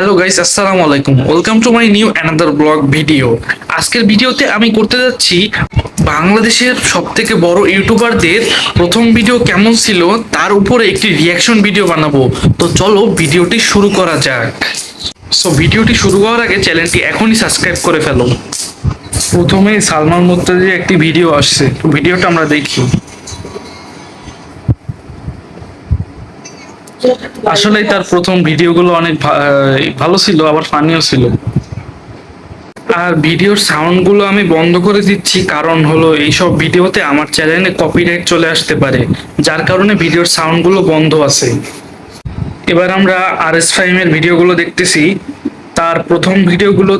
Hello guys, আসসালামু আলাইকুম। Welcome to my new another blog video. আজকের ভিডিওতে আমি করতে যাচ্ছি বাংলাদেশের সবথেকে বড় ইউটিউবারদের প্রথম ভিডিও কেমন ছিল তার উপরে একটি রিয়াকশন ভিডিও বানাবো। তো চলো ভিডিওটি শুরু করা যাক। ভিডিওটি শুরু করার আগে চ্যানেলটি এখনই সাবস্ক্রাইব করে ফেলো। প্রথমেই সালমান মুর্তজার একটি ভিডিও আসছে, তো ভিডিওটা আমরা দেখি। আসলে তার প্রথম ভিডিওগুলো অনেক ভালো ছিল, আবার ফানিও ছিল। আর ভিডিওর সাউন্ডগুলো আমি বন্ধ করে দিচ্ছি, কারণ হলো এইসব ভিডিওতে আমার চ্যানেলে কপিরাইট চলে আসতে পারে, যার কারণে ভিডিওর সাউন্ডগুলো বন্ধ আছে। এবার আমরা RS ফাহিমের ভিডিওগুলো দেখতেছি। তার প্রথম ভিডিওগুলো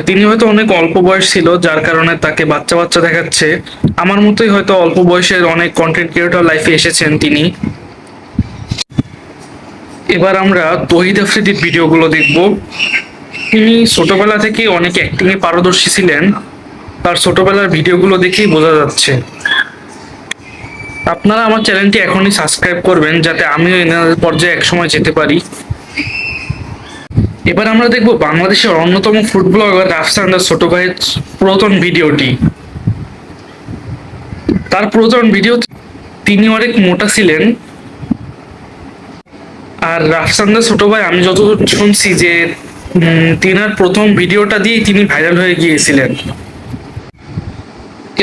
তিনি হয়তো অনেক অল্প বয়স ছিল, যার কারণে তাকে বাচ্চা বাচ্চা দেখাচ্ছে। আমার মতোই হয়তো অল্প বয়সের অনেক কন্টেন্ট ক্রিয়েটর লাইফে এসেছেন তিনি। এবার আমরা তহিদ আফ্রিদির ভিডিওগুলো দেখব। তিনি ছোটবেলা থেকে অনেক অ্যাক্টিং এ পারদর্শী ছিলেন, তার ছোটবেলার ভিডিওগুলো দেখেই বোঝা যাচ্ছে। আপনারা আমার চ্যানেলটি এখনই সাবস্ক্রাইব করবেন, যাতে আমিও এনাদের পর্যায়ে একসময় যেতে পারি। এবার আমরা দেখব বাংলাদেশের অন্যতম ফুড ব্লগার রাফসান্দার ছোট ভাইয়ের পুরাতন ভিডিওটি। তার পুরাতন ভিডিও তিনি অনেক মোটা ছিলেন। আর রাফসান্দার ছোট ভাই, আমি যতদূর শুনছি যে তিনার প্রথম ভিডিওটা দিয়ে তিনি ভাইরাল হয়ে গিয়েছিলেন।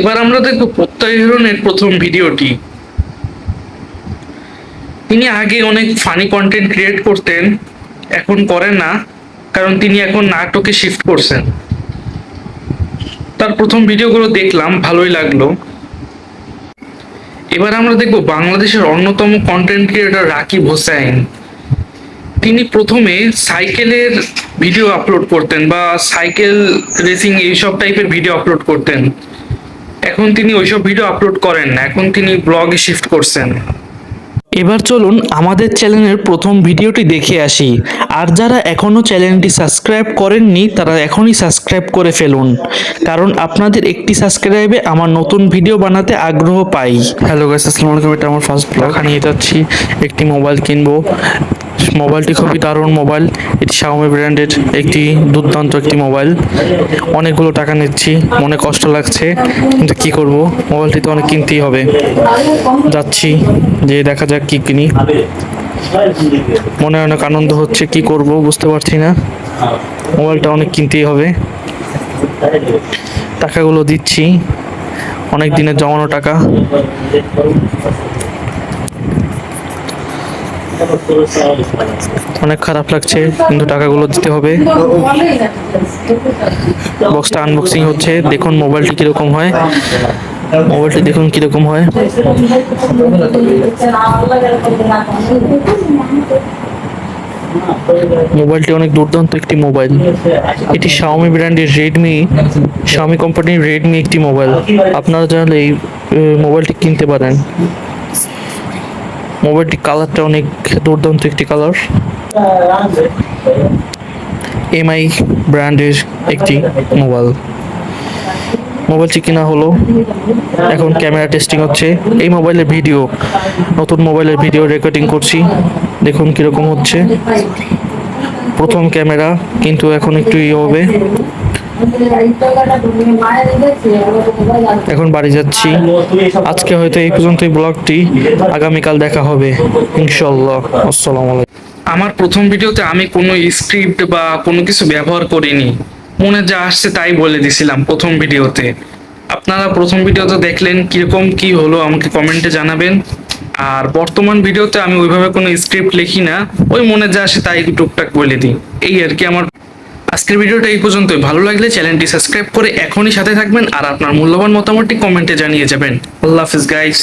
এবার আমরা দেখব প্রত্যয় হিরণের প্রথম ভিডিওটি। তিনি আগে অনেক ফানি কন্টেন্ট ক্রিয়েট করতেন, এখন করেন না, কারণ তিনি এখন নাটকে শিফট করছেন। তার প্রথম ভিডিওগুলো দেখলাম, ভালোই লাগলো। এবার আমরা দেখব বাংলাদেশের অন্যতম কন্টেন্ট ক্রিয়েটর রাকিব হোসাইন। তিনি প্রথমে সাইকেলের ভিডিও আপলোড করতেন বা সাইকেল রেসিং এইসব টাইপের ভিডিও আপলোড করতেন। এখন তিনি ওইসব ভিডিও আপলোড করেন না, এখন তিনি ব্লগে শিফট করছেন। এবার চলুন আমাদের চ্যানেলের প্রথম ভিডিওটি দেখে আসি। আর যারা এখনো চ্যানেলটি সাবস্ক্রাইব করেননি তারা এখনই সাবস্ক্রাইব করে ফেলুন, কারণ আপনাদের একটি সাবস্ক্রাইবে আমার নতুন ভিডিও বানাতে আগ্রহ পাই। হ্যালো গাইস, আসসালামু আলাইকুম। এটা আমার ফার্স্ট ব্লগ। নিয়ে যাচ্ছি একটি মোবাইল কিনবো। মোবাইলটি খুবই দারুণ মোবাইল। এটি Xiaomi ব্র্যান্ডের একটি দুর্দান্ত একটি মোবাইল। অনেকগুলো টাকা নিচ্ছি, মনে কষ্ট লাগছে, কিন্তু কি করব, মোবাইলটি তো অনেক কিনতেই হবে। যাচ্ছি, যে দেখা যাক কি কিনি। মনে অনেক আনন্দ হচ্ছে, কি করব বুঝতে পারছি না। মোবাইলটা অনেক কিনতেই হবে। টাকাগুলো দিচ্ছি, অনেক দিনের জমানো টাকা। অনেক খারাপ লাগছে, কিন্তু টাকাগুলো দিতে হবে। বক্সটা আনবক্সিং হচ্ছে, দেখুন মোবাইলটি কিরকম হয়। মোবাইলটি দেখুন কিরকম হয়। মোবাইলটি অনেক দুর্দান্ত একটি মোবাইল। এটি Xiaomi ব্র্যান্ডের Xiaomi কোম্পানির রেডমি একটি মোবাইল। আপনারা চাইলে এই মোবাইলটি কিনতে পারেন। মোবাইলটি কালারটা অনেক দুর্দান্ত একটি কালার। MI ব্র্যান্ডের একটি মোবাইল। মোবাইলটি কেনা হলো, এখন ক্যামেরা টেস্টিং হচ্ছে। এই মোবাইলের ভিডিও, নতুন মোবাইলের ভিডিও রেকর্ডিং করছি, দেখুন কিরকম হচ্ছে। প্রথম ক্যামেরা, কিন্তু এখন একটু হবে। এখন বাড়ি যাচ্ছি। আজকে হয়তো এই পর্যন্তই ব্লগটি, আগামীকাল দেখা হবে ইনশাআল্লাহ। আসসালামু আলাইকুম। আমার প্রথম ভিডিওতে আমি কোনো স্ক্রিপ্ট বা কোনো কিছু ব্যবহার করিনি, মনে যা আসছে তাই বলে দিছিলাম প্রথম ভিডিওতে। আপনারা প্রথম ভিডিওতে দেখলেন, কিরকম কি হলো আমাকে কমেন্টে জানাবেন। আর বর্তমান ভিডিওতে আমি ওইভাবে কোনো স্ক্রিপ্ট লিখি না, ওই মনে যা আসে তাই টুকটাক বলে দিই, এই আর কি। আমার আজকের ভিডিওটা এই পর্যন্তই। ভালো লাগলে চ্যানেলটি সাবস্ক্রাইব করে এখনই সাথে থাকবেন, আর আপনার মূল্যবান মতামতটি কমেন্টে জানিয়ে যাবেন। আল্লাহ হাফিজ গাইস।